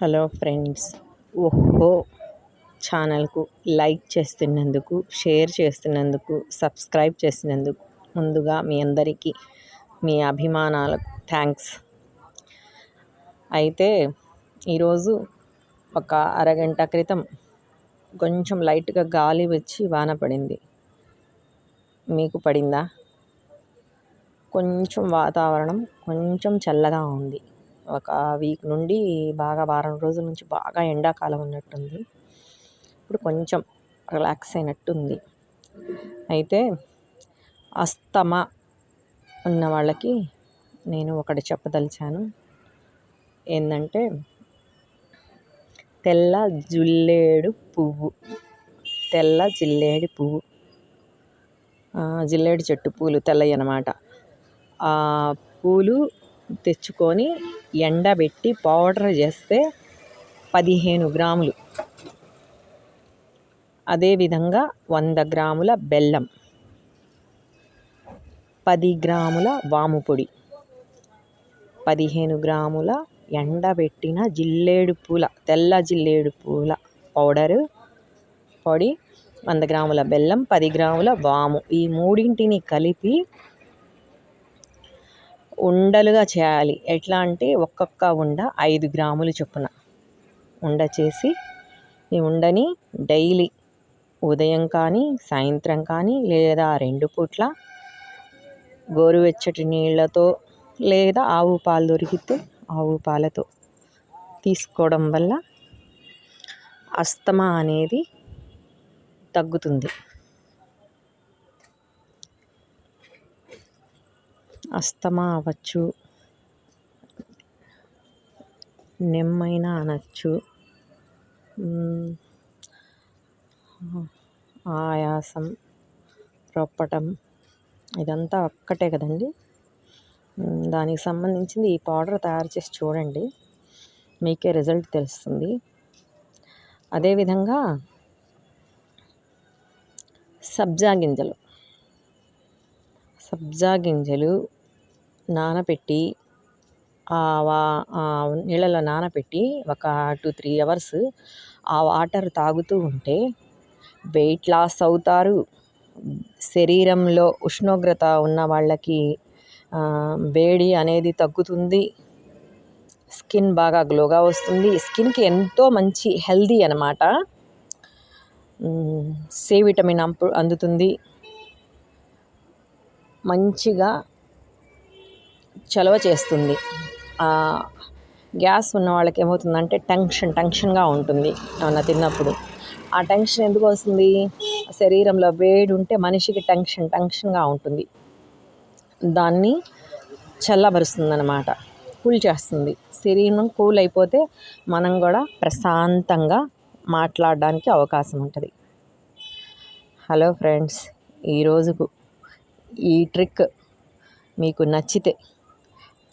Hello friends. ఓహో ఛానల్కు like చేస్తున్నందుకు, షేర్ చేస్తున్నందుకు, సబ్స్క్రైబ్ చేసినందుకు ముందుగా మీ అందరికీ మీ అభిమానాలకు థ్యాంక్స్. అయితే ఈరోజు ఒక అరగంట క్రితం కొంచెం లైట్గా గాలి వచ్చి వాన పడింది. మీకు పడిందా? కొంచెం వాతావరణం కొంచెం చల్లగా ఉంది. ఒక వీక్ నుండి బాగా వారం రోజుల నుంచి బాగా ఎండాకాలం ఉన్నట్టుంది. ఇప్పుడు కొంచెం రిలాక్స్ అయినట్టుంది. అయితే అస్తమా ఉన్న వాళ్ళకి నేను ఒకటి చెప్పదలిచాను. ఏంటంటే తెల్ల జిల్లేడు పువ్వు, తెల్ల జిల్లేడు పువ్వు, జిల్లేడు చెట్టు పూలు తెల్లవి అన్నమాట. ఆ పూలు తెచ్చుకొని ఎండబెట్టి పౌడర్ చేస్తే 15 గ్రాములు, అదేవిధంగా 100 గ్రాముల బెల్లం, 10 గ్రాముల వాము పొడి, 15 గ్రాముల ఎండబెట్టిన జిల్లేడు పూల, తెల్ల జిల్లేడు పూల పౌడరు పొడి, 100 గ్రాముల బెల్లం, 10 గ్రాముల వాము, ఈ మూడింటిని కలిపి ఉండలుగా చేయాలి. ఎట్లా అంటే ఒక్కొక్క ఉండ 5 గ్రాములు చొప్పున ఉండ చేసి, ఈ ఉండని డైలీ ఉదయం కానీ సాయంత్రం కానీ లేదా 2 పూట్ల గోరువెచ్చటి నీళ్ళతో లేదా ఆవు పాలు దొరికితే ఆవు పాలతో తీసుకోవడం వల్ల అస్తమా అనేది తగ్గుతుంది. అస్తమా అవ్వచ్చు, నెమ్మైనా అనొచ్చు, ఆయాసం, రొప్పటం, ఇదంతా ఒక్కటే కదండి. దానికి సంబంధించింది ఈ పౌడర్ తయారు చేసి చూడండి, మీకే రిజల్ట్ తెలుస్తుంది. అదేవిధంగా సబ్జా గింజలు నానబెట్టి నీళ్ళలో నానబెట్టి ఒక 2-3 అవర్స్ ఆ వాటర్ తాగుతూ ఉంటే వెయిట్ లాస్ అవుతారు. శరీరంలో ఉష్ణోగ్రత ఉన్న వాళ్ళకి వేడి అనేది తగ్గుతుంది. స్కిన్ బాగా గ్లోగా వస్తుంది. స్కిన్కి ఎంతో మంచి హెల్దీ అన్నమాట. సి విటమిన్ అందుతుంది. మంచిగా చలవ చేస్తుంది. గ్యాస్ ఉన్న వాళ్ళకి ఏమవుతుందంటే టెన్షన్గా ఉంటుంది ఏమన్నా తిన్నప్పుడు. ఆ టెన్షన్ ఎందుకు వస్తుంది? శరీరంలో వేడి ఉంటే మనిషికి టెన్షన్గా ఉంటుంది. దాన్ని చల్లబరుస్తుంది అన్నమాట, కూల్ చేస్తుంది. శరీరం కూల్ అయిపోతే మనం కూడా ప్రశాంతంగా మాట్లాడడానికి అవకాశం ఉంటుంది. హలో ఫ్రెండ్స్, ఈరోజుకు ఈ ట్రిక్ మీకు నచ్చితే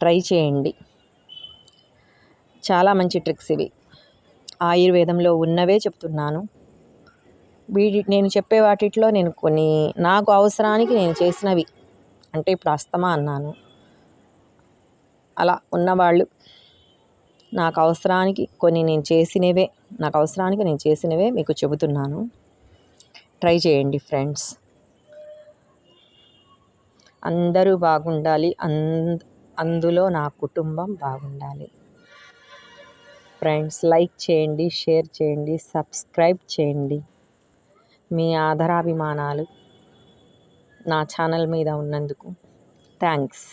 ట్రై చేయండి. చాలా మంచి ట్రిక్స్ ఇవి. ఆయుర్వేదంలో ఉన్నవే చెప్తున్నాను. నేను చెప్పే వాటిలో నేను కొన్ని నాకు అవసరానికి నేను చేసినవి, అంటే ఇప్పుడు అస్తమా అన్నాను, అలా ఉన్నవాళ్ళు నాకు అవసరానికి కొన్ని నాకు అవసరానికి నేను చేసినవే మీకు చెబుతున్నాను. ట్రై చేయండి ఫ్రెండ్స్. అందరూ బాగుండాలి, అందులో నా కుటుంబం బాగుండాలి. ఫ్రెండ్స్, లైక్ చేయండి, షేర్ చేయండి, సబ్స్క్రైబ్ చేయండి. మీ ఆదరాభిమానాలు నా ఛానల్ మీద ఉన్నందుకు థ్యాంక్స్.